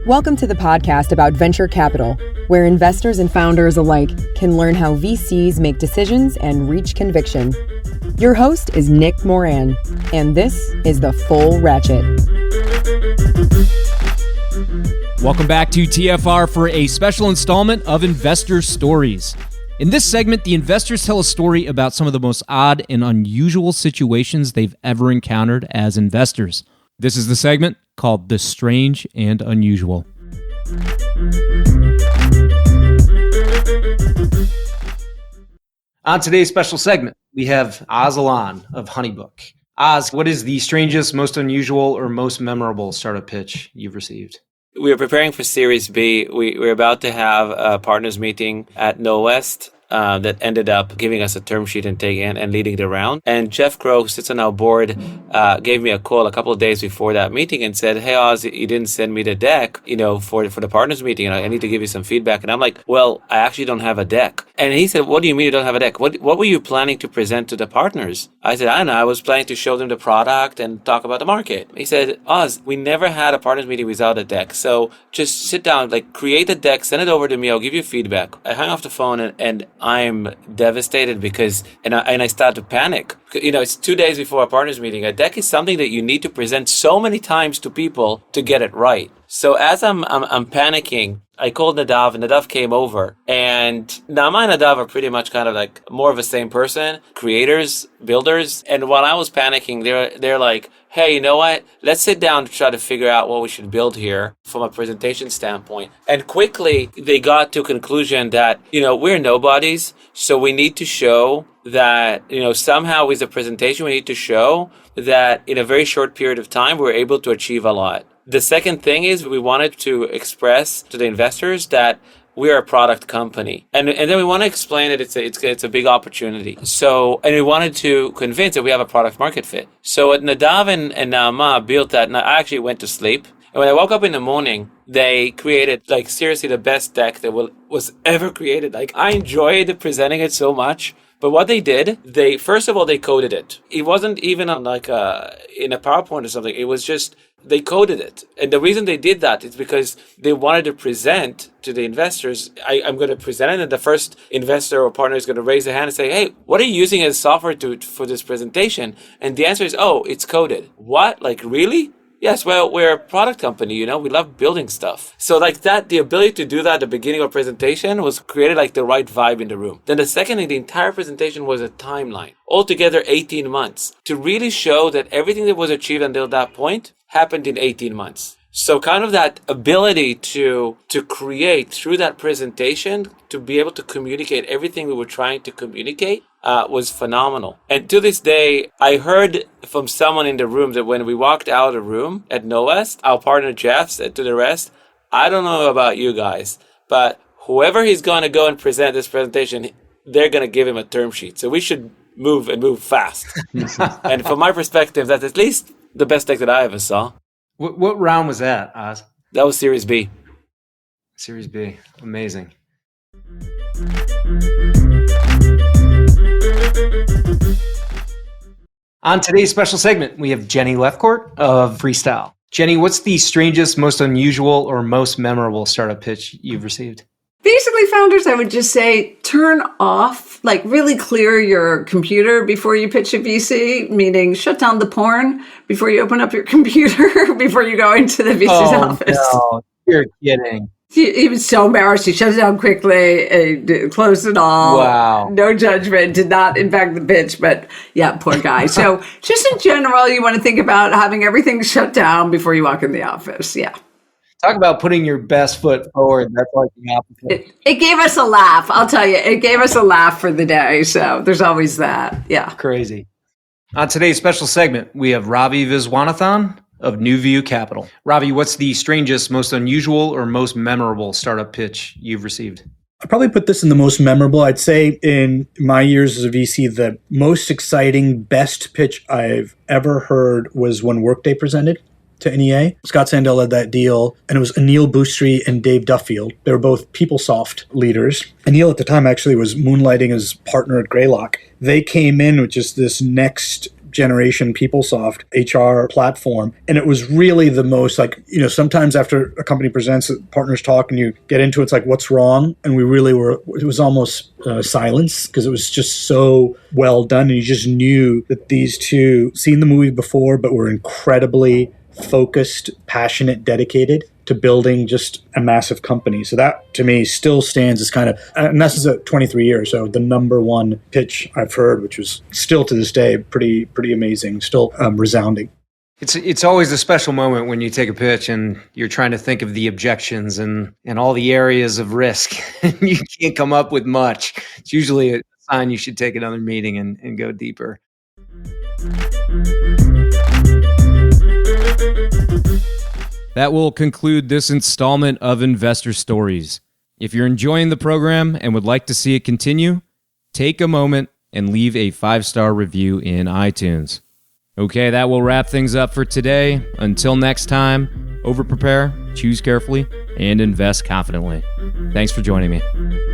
Welcome to the podcast about venture capital, where investors and founders alike can learn how VCs make decisions and reach conviction. Your host is Nick Moran, and this is The Full Ratchet. Welcome back to TFR for a special installment of Investor Stories. In this segment, the investors tell a story about some of the most odd and unusual situations they've ever encountered as investors. This is the segment called The Strange and Unusual. On today's special segment, we have Alon of Honeybook. Oz, what is the strangest, most unusual, or most memorable startup pitch you've received? We were preparing for Series B. We were about to have a partners meeting at No West that ended up giving us a term sheet and leading the round. And Jeff Crow, who sits on our board, gave me a call a couple of days before that meeting and said, "Hey Oz, you didn't send me the deck, for the partners meeting, and I need to give you some feedback." And I'm like, "Well, I actually don't have a deck." And he said, "What do you mean you don't have a deck? What were you planning to present to the partners?" I said, "I don't know. I was planning to show them the product and talk about the market." He said, "Oz, we never had a partners meeting without a deck. So just sit down, create a deck, send it over to me. I'll give you feedback." I hung off the phone and I'm devastated because I started to panic. It's 2 days before a partners meeting. A deck is something that you need to present so many times to people to get it right. So as I'm panicking, I called Nadav, and Nadav came over. And Naama and Nadav are pretty much kind of like more of the same person, creators, builders. And while I was panicking, they're like, "Hey, you know what? Let's sit down to try to figure out what we should build here from a presentation standpoint." And quickly, they got to a conclusion that, we're nobodies. So we need to show that, somehow with the presentation, we need to show that in a very short period of time, we're able to achieve a lot. The second thing is we wanted to express to the investors that we're a product company. And then we want to explain that it's a big opportunity. So, and we wanted to convince that we have a product market fit. So what Nadav and Naama built that, and I actually went to sleep. And when I woke up in the morning, they created seriously the best deck that was ever created. I enjoyed presenting it so much. But what they did, first of all, they coded it. It wasn't even on in a PowerPoint or something. It was just, they coded it. And the reason they did that is because they wanted to present to the investors. I'm going to present it, and the first investor or partner is going to raise their hand and say, "Hey, what are you using as software for this presentation?" And the answer is, "Oh, it's coded." What? Really? Yes, well, we're a product company, we love building stuff. So that, the ability to do that at the beginning of a presentation was created the right vibe in the room. Then the second thing, the entire presentation was a timeline. Altogether 18 months to really show that everything that was achieved until that point happened in 18 months. So kind of that ability to create through that presentation, to be able to communicate everything we were trying to communicate, was phenomenal. And to this day, I heard from someone in the room that when we walked out of the room at No West, our partner Jeff said to the rest, "I don't know about you guys, but whoever he's going to go and present this presentation, they're going to give him a term sheet. So we should move fast." And from my perspective, that's at least the best deck that I ever saw. What round was that, Oz? That was Series B. Series B. Amazing. On today's special segment, we have Jenny Lefcourt of Freestyle. Jenny, what's the strangest, most unusual, or most memorable startup pitch you've received? Basically, founders, I would just say turn off, really clear your computer before you pitch a VC, meaning shut down the porn before you open up your computer, before you go into the VC's office. No, you're kidding. He was so embarrassed. He shut it down quickly, closed it all. Wow. No judgment, did not impact the pitch, but yeah, poor guy. So just in general, you want to think about having everything shut down before you walk in the office. Yeah. Talk about putting your best foot forward. That's the opposite. It gave us a laugh. I'll tell you, it gave us a laugh for the day. So there's always that. Yeah. Crazy. On today's special segment, we have Ravi Viswanathan of New View Capital. Ravi, what's the strangest, most unusual, or most memorable startup pitch you've received? I'd probably put this in the most memorable. I'd say in my years as a VC, the most exciting, best pitch I've ever heard was when Workday presented to NEA. Scott Sandell led that deal, and it was Anil Boustry and Dave Duffield. They were both PeopleSoft leaders. Anil at the time actually was moonlighting as partner at Greylock. They came in with just this next generation PeopleSoft HR platform. And it was really the most like, sometimes after a company presents, partners talk and you get into it, it's like, what's wrong? And we really it was almost silence because it was just so well done. And you just knew that these two seen the movie before, but were incredibly focused, passionate, dedicated to building just a massive company. So that to me still stands as kind of, and this is at 23 years, so the number one pitch I've heard, which was still to this day pretty amazing, still resounding. It's always a special moment when you take a pitch and you're trying to think of the objections and all the areas of risk and you can't come up with much. It's usually a sign you should take another meeting and go deeper. That will conclude this installment of Investor Stories. If you're enjoying the program and would like to see it continue, take a moment and leave a 5-star review in iTunes. Okay, that will wrap things up for today. Until next time, over-prepare, choose carefully, and invest confidently. Thanks for joining me.